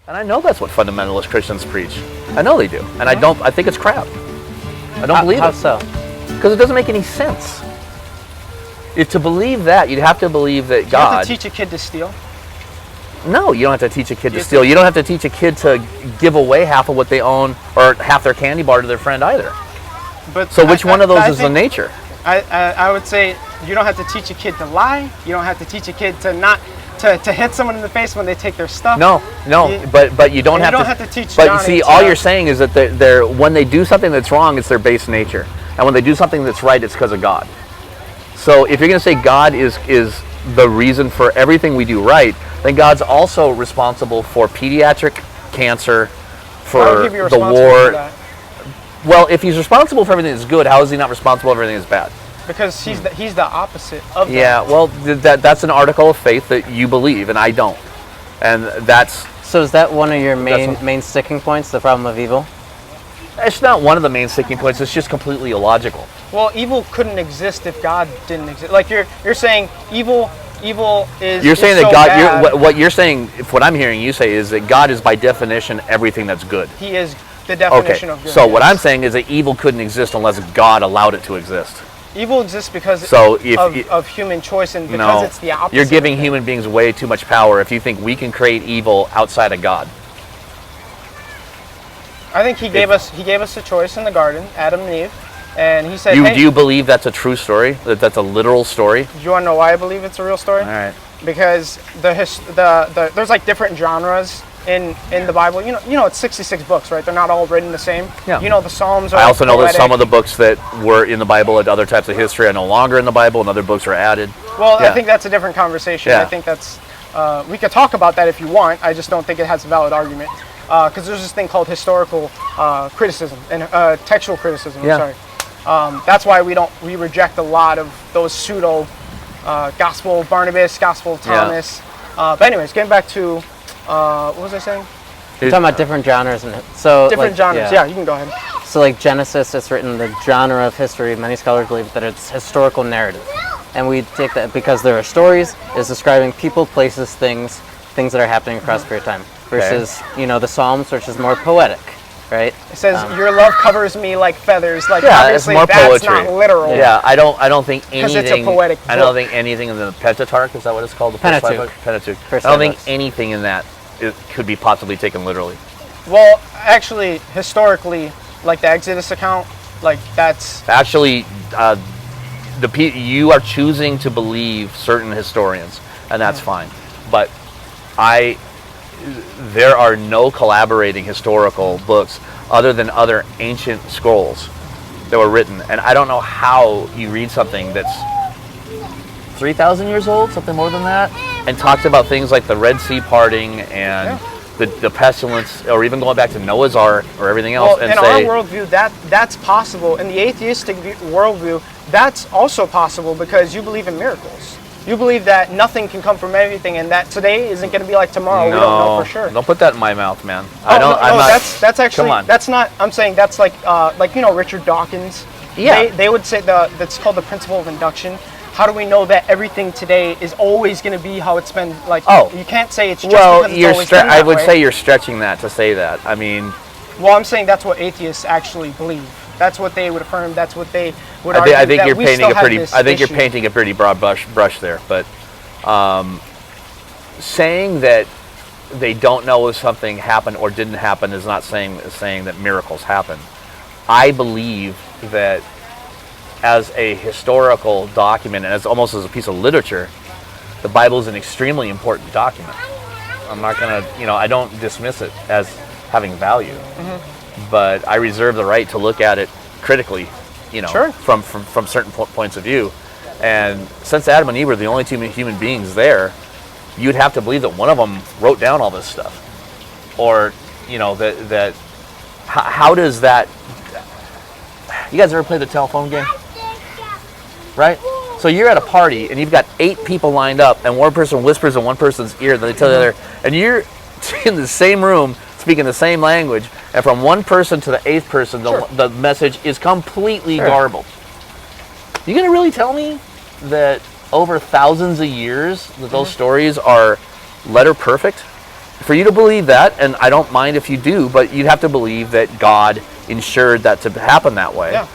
And I know that's what fundamentalist Christians preach. I know they do. And I think it's crap. I don't believe it. How so? Because it doesn't make any sense. To believe that, you'd have to believe that God... You have to teach a kid to steal? No, you don't have to teach a kid to steal. You don't have to teach a kid to give away half of what they own or half their candy bar to their friend either. But so which one of those is the nature? I would say you don't have to teach a kid to lie. You don't have to teach a kid to not to hit someone in the face when they take their stuff. No, but you don't have to teach. But Johnny see, all you're saying is that they're when they do something that's wrong, it's their base nature, and when they do something that's right, it's because of God. So if you're going to say God is the reason for everything we do right, then God's also responsible for pediatric cancer, for the war. Well, if he's responsible for everything that's good, how is he not responsible for everything that's bad? Because he's the opposite of that. Yeah, well, that's an article of faith that you believe, and I don't. And that's... So is that one of your main sticking points, the problem of evil? It's not one of the main sticking points. It's just completely illogical. Well, evil couldn't exist if God didn't exist. Like you're saying, evil is. You're saying is that so God. bad. What you're saying, if what I'm hearing you say, is that God is by definition everything that's good. He is the definition of good. So what I'm saying is that evil couldn't exist unless God allowed it to exist. Evil exists because of human choice and because it's the opposite. You're giving human beings way too much power if you think we can create evil outside of God. I think he gave us a choice in the garden, Adam and Eve, and he said, Do you believe that's a true story? That's a literal story? Do you want to know why I believe it's a real story? All right. Because there's like different genres in the Bible. You know it's 66 books, right? They're not all written the same. Yeah. You know the Psalms are I also know that poetic. some of the books that were in the Bible and other types of history are no longer in the Bible, and other books are added. Well, I think that's a different conversation. Yeah. I think that's we could talk about that if you want. I just don't think it has a valid argument. Because there's this thing called historical criticism and textual criticism. Yeah. I'm sorry. That's why we reject a lot of those pseudo Gospel of Barnabas, Gospel of Thomas. Yeah. But anyways, getting back to what was I saying? You're talking about different genres, and so different genres. Yeah, you can go ahead. So like Genesis, it's written the genre of history. Many scholars believe that it's historical narrative, and we take that because there are stories, is describing people, places, things that are happening across a period of time. Versus, the Psalms, which is more poetic, right? It says, "Your love covers me like feathers." Like, obviously, it's more that's poetry. not literal. Yeah, I don't think anything. Because it's a poetic book. I don't think anything in the Pentateuch, is that what it's called? The Pentateuch. Pentateuch. I don't think anything in that could be possibly taken literally. Well, actually, historically, like the Exodus account, like that's actually you are choosing to believe certain historians, and that's fine. But there are no collaborating historical books other than other ancient scrolls that were written. And I don't know how you read something that's 3,000 years old, something more than that, and talks about things like the Red Sea parting and the pestilence, or even going back to Noah's Ark or everything else. Well, in our worldview, that's possible. In the atheistic worldview, that's also possible because you believe in miracles. You believe that nothing can come from everything, and that today isn't going to be like tomorrow. No, we don't know for sure. Don't put that in my mouth, man. That's actually, come on. that's not. I'm saying that's like Richard Dawkins. Yeah. They would say that's called the principle of induction. How do we know that everything today is always going to be how it's been? Like, you can't say it's just because it's always been that I would way. say you're stretching that to say that. I mean, well, I'm saying that's what atheists actually believe. That's what they would affirm. That's what they would argue. I think that you're we painting still have this you're issue. painting a pretty broad brush there. But saying that they don't know if something happened or didn't happen is not saying that miracles happen. I believe that as a historical document and almost as a piece of literature, the Bible is an extremely important document. I'm not gonna, I don't dismiss it as having value. But I reserve the right to look at it critically, from certain points of view. And since Adam and Eve were the only two human beings there, you'd have to believe that one of them wrote down all this stuff. Or, how does that... You guys ever play the telephone game? Right? So you're at a party, and you've got 8 people lined up, and one person whispers in one person's ear, then they tell the other, and you're in the same room, speaking the same language, and from one person to the 8th person, the message is completely garbled. You gonna really tell me that over thousands of years that those stories are letter perfect? for you to believe that, and I don't mind if you do, but you'd have to believe that God ensured that to happen that way. Yeah,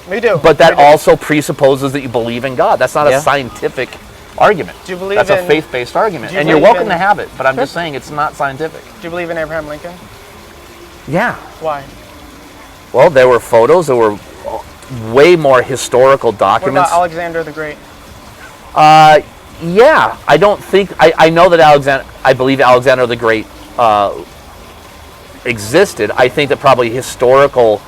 we do. But that We do. also presupposes that you believe in God. That's not Yeah. a scientific argument. Do you believe That's a in- faith-based argument. do you And you're believe welcome in- to have it, but I'm just saying it's not scientific. Do you believe in Abraham Lincoln? Yeah. Why? Well, there were photos. There were way more historical What documents. about Alexander the Great? Yeah, I don't think I know that I believe Alexander the Great existed. I think that probably historical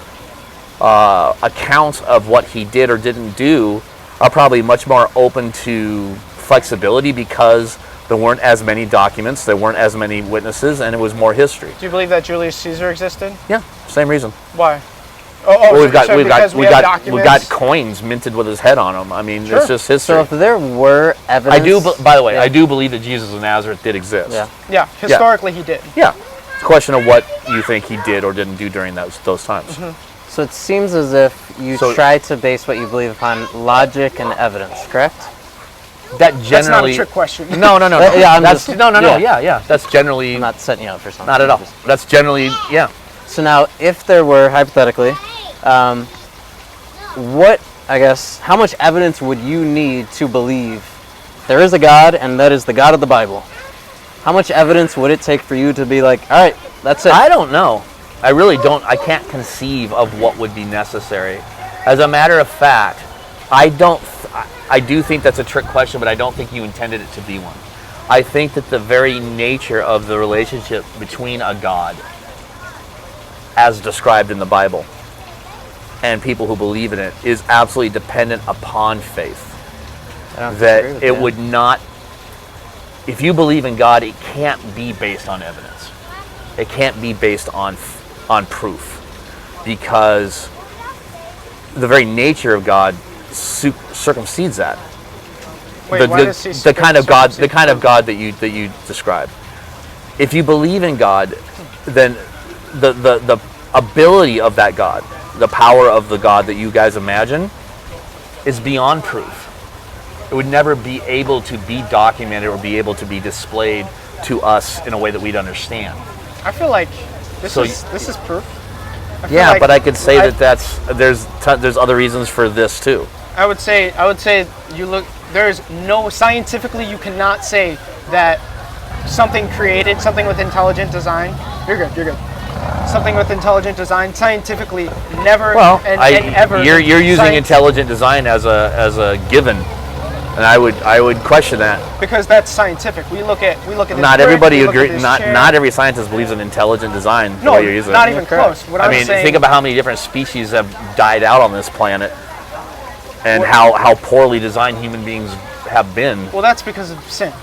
accounts of what he did or didn't do are probably much more open to flexibility because there weren't as many documents, there weren't as many witnesses, and it was more history. Do you believe that Julius Caesar existed? Yeah, same reason. Why? Well, we've got because we have documents. coins minted with his head on them. I mean, Sure. it's just history. So if there were evidence, By the way, Yeah. I do believe that Jesus of Nazareth did exist. Yeah. Yeah, historically he did. Yeah. It's a question of what you think he did or didn't do during those times. Mm-hmm. So it seems as if you So- try to base what you believe upon logic and evidence, correct? That That's not a generally. trick question. No. Yeah, I'm That's just- no. yeah. Yeah. That's generally I'm not setting you up for something. not at all. That's generally yeah. So now, if there were, hypothetically, how much evidence would you need to believe there is a God and that is the God of the Bible? How much evidence would it take for you to be like, all right, that's it? I don't know. I really don't. I can't conceive of what would be necessary. As a matter of fact, I do think that's a trick question, but I don't think you intended it to be one. I think that the very nature of the relationship between a God, as described in the Bible, and people who believe in it, is absolutely dependent upon faith. I don't That disagree with it that. would not, if you believe in God, it can't be based on evidence. It can't be based on proof, because the very nature of God circumcedes that. Wait, why does he the kind of God circumcise? that you describe. If you believe in God, then the ability of that God, the power of the God that you guys imagine, is beyond proof. It would never be able to be documented or be able to be displayed to us in a way that we'd understand. I feel like this So is proof. I feel Yeah, like but I could say there's other reasons for this too. I would say there's no scientifically you cannot say that something created something with intelligent design. You're good. Something with intelligent design scientifically never ever. You're using intelligent design as a given, and I would question that. because that's scientific. We look at this Not brick, everybody we look at agree. this Not chair. every scientist believes in intelligent design. The No, way you're using not it. even close. What I I'm mean, saying, think about how many different species have died out on this planet, and how poorly designed human beings have been. well, that's because of sin.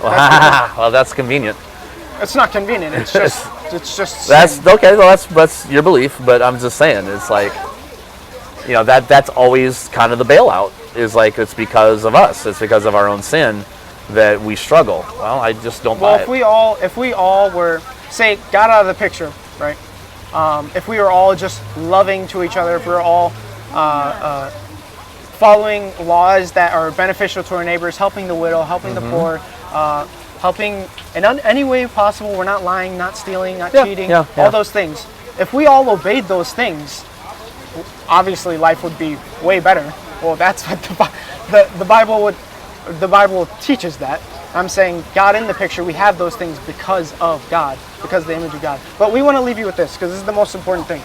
Well, that's convenient. It's not convenient. It's just That's sin. okay. Well, that's your belief, but I'm just saying it's like, that's always kind of the bailout. Is like it's because of us. It's because of our own sin that we struggle. Well, I just don't buy Well, it. if we all were, say, got out of the picture, right? If we were all just loving to each other, if we were all following laws that are beneficial to our neighbors, helping the widow, helping the poor, helping in any way possible, we're not lying, not stealing, not cheating, yeah. all those things. If we all obeyed those things, obviously life would be way better. Well, that's what the Bible teaches that. I'm saying God in the picture, we have those things because of God, because of the image of God. But we want to leave you with this, because this is the most important thing.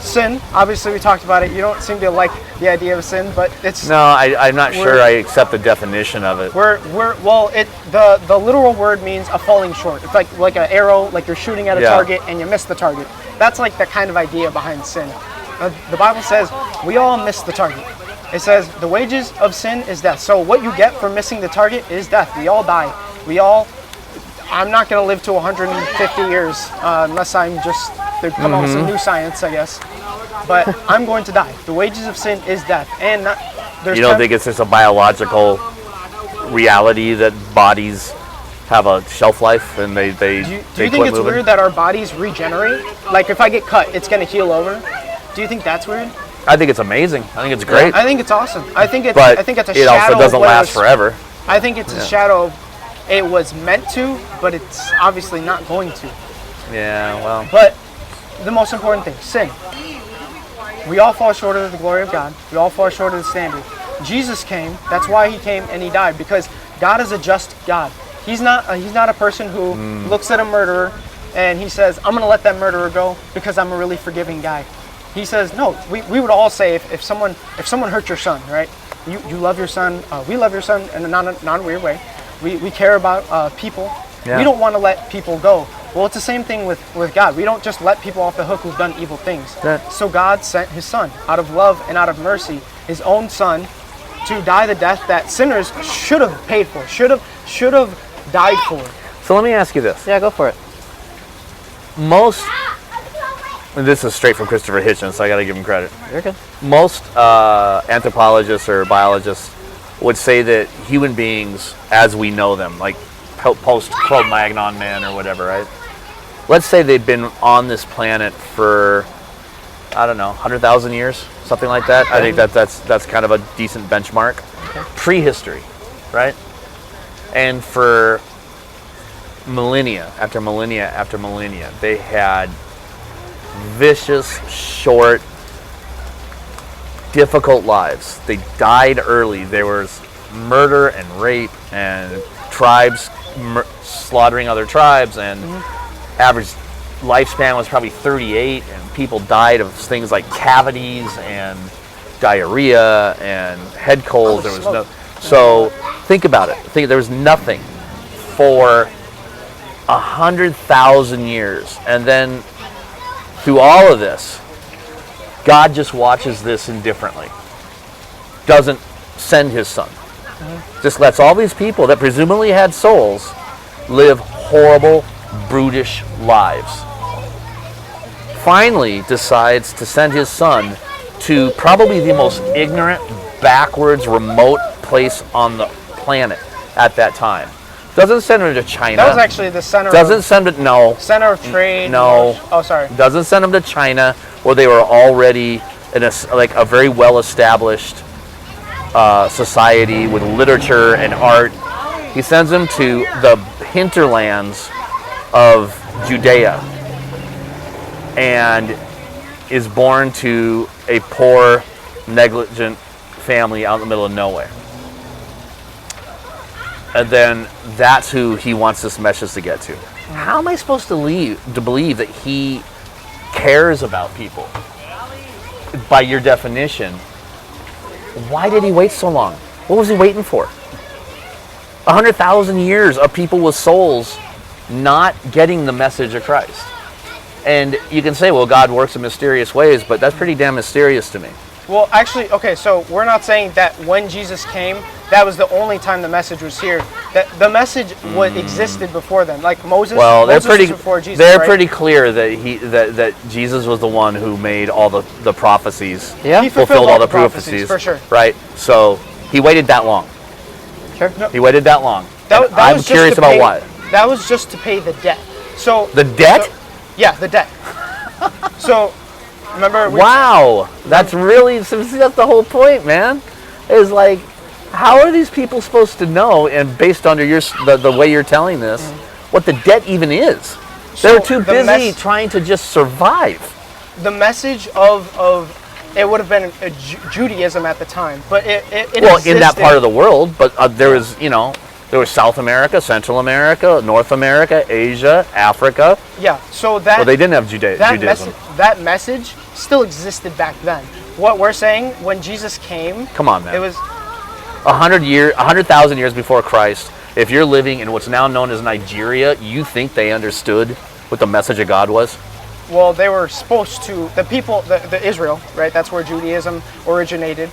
Sin, obviously we talked about it. You don't seem to like the idea of sin, but it's... No, I'm not sure I accept the definition of it. The literal word means a falling short. It's like an arrow, like you're shooting at a target and you miss the target. That's like the kind of idea behind sin. The Bible says we all miss the target. It says the wages of sin is death. So what you get for missing the target is death. We all die. I'm not going to live to 150 years unless they come out with some new science, I guess. But I'm going to die. The wages of sin is death. And You don't think it's just a biological reality that bodies have a shelf life and they Do you they think quit it's moving? weird that our bodies regenerate? Like if I get cut, it's going to heal over? Do you think that's weird? I think it's amazing. I think it's great. I think it's awesome. I think it's but a it shadow also doesn't of what last forever. I think it's a shadow of It was meant to, but it's obviously not going to. Yeah, well. But the most important thing, sin. We all fall short of the glory of God. We all fall short of the standard. Jesus came. That's why he came and he died, because God is a just God. He's not a person who looks at a murderer and he says, I'm going to let that murderer go because I'm a really forgiving guy. He says, no, we would all say if someone hurt your son, right? You love your son. We love your son in a non-weird way. We care about people. Yeah. We don't want to let people go. Well, it's the same thing with God. We don't just let people off the hook who've done evil things. Yeah. So God sent his son out of love and out of mercy, his own son, to die the death that sinners should have paid for, should have died for. So let me ask you this. Yeah, go for it. And this is straight from Christopher Hitchens, so I got to give him credit. You're good. Most anthropologists or biologists would say that human beings, as we know them, like post-Cro-Magnon man or whatever, right? Let's say they've been on this planet for, I don't know, 100,000 years, something like that. I think that's kind of a decent benchmark. Okay. Prehistory, right? And for millennia after millennia after millennia, they had vicious, short, difficult lives. They died early. There was murder and rape and tribes slaughtering other tribes, and average lifespan was probably 38, and people died of things like cavities and diarrhea and head colds. There was no. So think about it. There was nothing for 100,000 years, and then through all of this, God just watches this indifferently. Doesn't send his son. Just lets all these people that presumably had souls live horrible, brutish lives. Finally decides to send his son to probably the most ignorant, backwards, remote place on the planet at that time. Doesn't send him to China. That was actually the center. Send it. No. Center of trade. No. Oh, sorry. Doesn't send them to China, where they were already in a very well-established society with literature and art. He sends them to the hinterlands of Judea, and is born to a poor, negligent family out in the middle of nowhere. And then that's who he wants this message to get to. How am I supposed to believe that he cares about people? By your definition, why did he wait so long? What was he waiting for? 100,000 years of people with souls not getting the message of Christ. And you can say, well, God works in mysterious ways, but that's pretty damn mysterious to me. Well, actually, okay, so we're not saying that when Jesus came, that was the only time the message was here. That the message existed before then, like Moses. Well, Moses was before Jesus. They're right? pretty clear that that Jesus was the one who made all the prophecies. Yeah, He fulfilled all the prophecies for sure. Right. So he waited that long. sure. No, He waited that long. that I'm was just curious to about pay- why. That was just to pay the debt. So The debt? yeah, the debt. So remember? Wow, that's that's the whole point, man. Is like, how are these people supposed to know? And based on the way you're telling this, what the debt even is? They're too busy trying to just survive. The message of it would have been Judaism at the time, but it Well, existed. in that part of the world, but there was there was South America, Central America, North America, Asia, Africa. Yeah, so that Well, they didn't have Judaism. That message still existed back then. What we're saying, when Jesus came, Come on, man. it was 100,000 years before Christ. If you're living in what's now known as Nigeria, you think they understood what the message of God was? well, they were supposed to. The people, the Israel, right? That's where Judaism originated.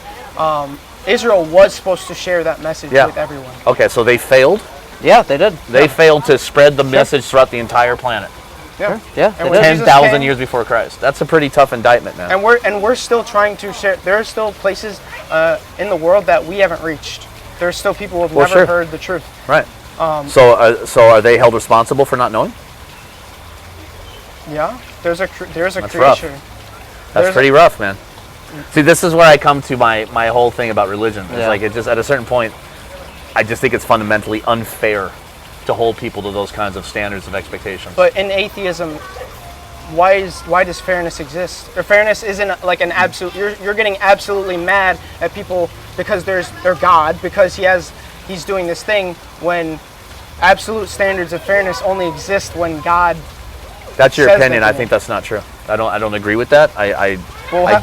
Israel was supposed to share that message with everyone. Okay, so they failed. Yeah, they did. They failed to spread the message throughout the entire planet. Yeah, Yeah, And they when did. Jesus 10,000 came- years before Christ. That's a pretty tough indictment, man. And we're still trying to share. There are still places in the world that we haven't reached. There are still people who have never heard the truth. Right. So are they held responsible for not knowing? Yeah, there's a That's rough. creator. That's pretty rough, man. See, this is where I come to my whole thing about religion. It's like, it just, at a certain point, I just think it's fundamentally unfair to hold people to those kinds of standards of expectations. But in atheism, why does fairness exist? Or fairness isn't like an absolute. You're getting absolutely mad at people because they're God, because he's doing this thing, when absolute standards of fairness only exist when God. That's your says opinion. they I can. think that's not true. I don't agree with that. I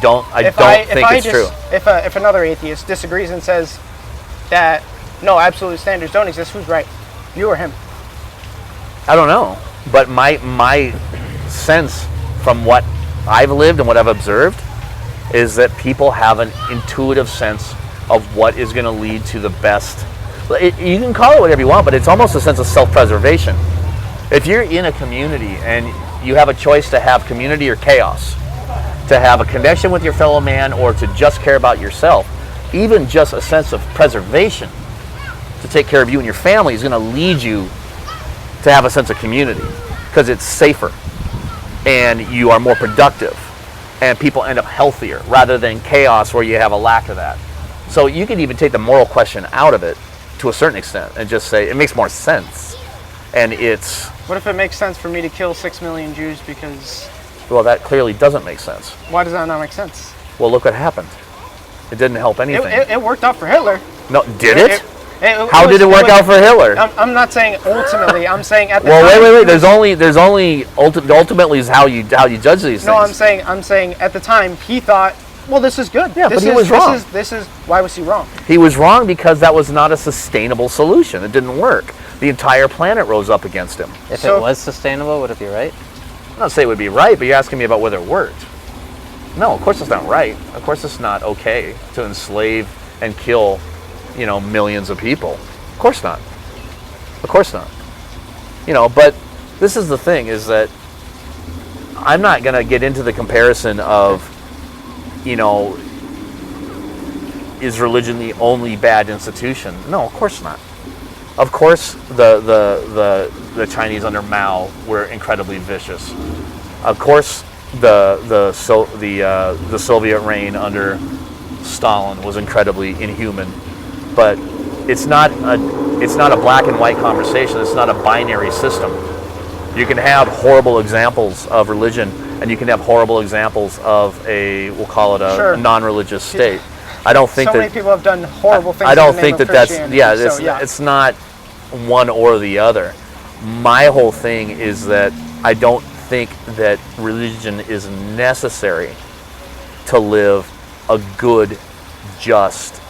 don't think it's true. If another atheist disagrees and says that no, absolute standards don't exist, who's right? You or him? I don't know, but my sense from what I've lived and what I've observed is that people have an intuitive sense of what is going to lead to the best. You can call it whatever you want, but it's almost a sense of self-preservation. If you're in a community and you have a choice to have community or chaos, to have a connection with your fellow man or to just care about yourself, even just a sense of preservation to take care of you and your family is going to lead you to have a sense of community, because it's safer and you are more productive and people end up healthier rather than chaos where you have a lack of that. So you can even take the moral question out of it to a certain extent and just say it makes more sense. And it's... What if it makes sense for me to kill 6 million Jews because... Well, that clearly doesn't make sense. Why does that not make sense? Well, look what happened. It didn't help anything. It worked out for Hitler. No, did it? How did it work out for Hitler? I'm not saying ultimately. I'm saying at the well, time. wait. There's only ultimately is how you judge these things. No, I'm saying at the time he thought, well, this is good. Yeah, but he was wrong. This is why was he wrong? He was wrong because that was not a sustainable solution. It didn't work. The entire planet rose up against him. If it was sustainable, would it be right? I'm not saying it would be right, but you're asking me about whether it worked. No, of course it's not right. Of course it's not okay to enslave and kill, millions of people. Of course not. Of course not. But this is the thing, is that I'm not going to get into the comparison of, is religion the only bad institution? No, of course not. Of course, the Chinese under Mao were incredibly vicious. Of course, the Soviet reign under Stalin was incredibly inhuman. But it's not a black and white conversation. It's not a binary system. You can have horrible examples of religion, and you can have horrible examples of we'll call it a non-religious state. I don't think many people have done horrible things. I don't in the think name of that's it's not one or the other. My whole thing is that I don't think that religion is necessary to live a good, just,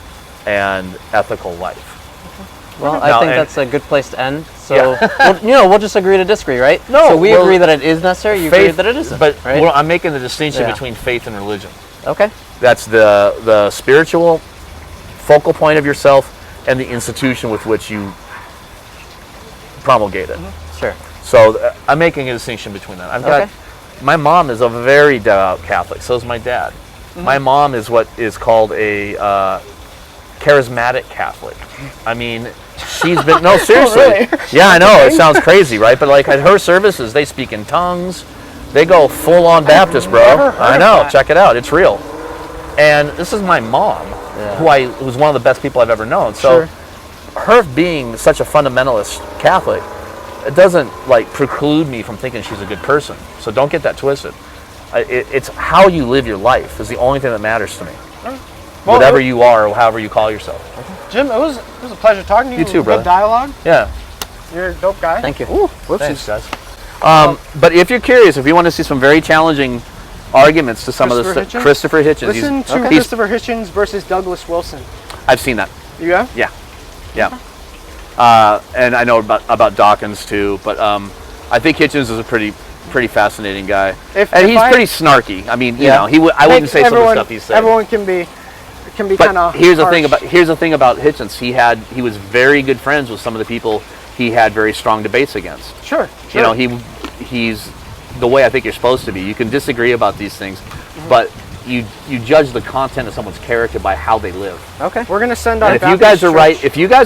and ethical life. Well, I think that's a good place to end. So, we'll just agree to disagree, right? No, so we agree that it is necessary. You agree that it isn't. But right? I'm making the distinction between faith and religion. Okay. That's the spiritual focal point of yourself and the institution with which you promulgate it. Mm-hmm. Sure. So I'm making a distinction between that. My mom is a very devout Catholic. So is my dad. Mm-hmm. My mom is what is called a charismatic Catholic. I mean, she's been seriously. Oh, really? Yeah, I know it sounds crazy, right? But like at her services, they speak in tongues. They go full on Baptist, bro. I know. Check it out. It's real. And this is my mom, who's one of the best people I've ever known. So her being such a fundamentalist Catholic, it doesn't preclude me from thinking she's a good person. So don't get that twisted. It's how you live your life is the only thing that matters to me. Well, whatever you are or however you call yourself. Jim, it was a pleasure talking to you. You too, brother. Good dialogue. Yeah. You're a dope guy. Thank you. Ooh, thanks, guys. But if you're curious, if you want to see some very challenging arguments to some of the Christopher Hitchens. Listen to Christopher Hitchens versus Douglas Wilson. I've seen that. You have? Yeah. And I know about Dawkins too, but I think Hitchens is a pretty fascinating guy. He's pretty snarky. I mean, I wouldn't say some of the stuff he said. Everyone can be kind of. Here's the thing about Hitchens. He was very good friends with some of the people he had very strong debates against. Sure. He's the way I think you're supposed to be. You can disagree about these things, but you judge the content of someone's character by how they live. Okay. We're gonna send our. And if you guys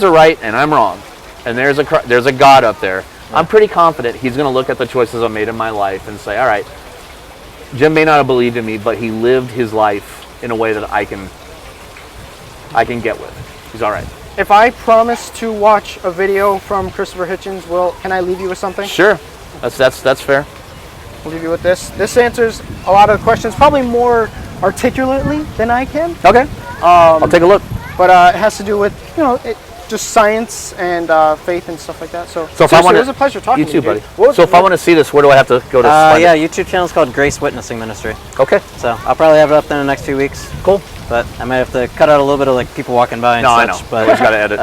are right, and I'm wrong, and there's a God up there, I'm pretty confident He's gonna look at the choices I've made in my life and say, all right, Jim may not have believed in me, but he lived his life in a way that I can get with. He's all right. If I promise to watch a video from Christopher Hitchens, can I leave you with something? Sure. That's fair. I'll leave you with this. This answers a lot of the questions, probably more articulately than I can. Okay. I'll take a look. But it has to do with, just science and faith and stuff like that. So if I want it was a pleasure talking to you, buddy. dude. So if I want to see this, where do I have to go to? Find Yeah, it? YouTube channel is called Grace Witnessing Ministry. Okay. So I'll probably have it up there in the next few weeks. Cool. But I might have to cut out a little bit of like people walking by and No, such. I know. But Always gotta edit.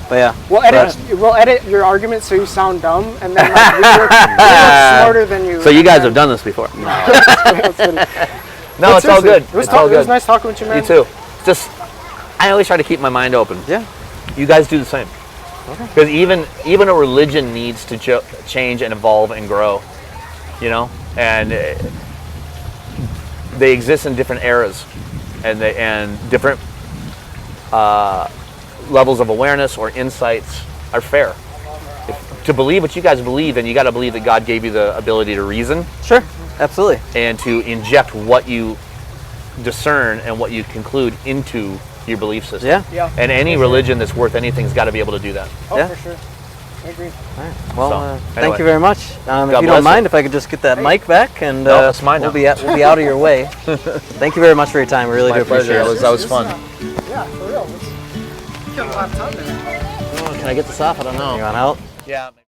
But yeah. We'll edit your argument so you sound dumb, and then like, we look smarter than you. So you guys have done this before? No, it's all good. It was nice talking with you, man. You too. Just, I always try to keep my mind open. Yeah. You guys do the same. Because even a religion needs to change and evolve and grow, and they exist in different eras, and different levels of awareness or insights are fair. To believe what you guys believe, then you got to believe that God gave you the ability to reason. Sure. Absolutely. And to inject what you discern and what you conclude into your belief system. Yeah. And any religion that's worth anything's got to be able to do that. Oh, Yeah. for sure. I agree. All right. Well, Anyway. thank you very much. If you bless don't mind, you. if I could just get that mic back, and No, that's mine we'll now. be out of your way. Thank you very much for your time. We really do appreciate it. That was fun. Yeah, for real. Let's get a lot of time there. Can I get this off? I don't know. You want help? Yeah.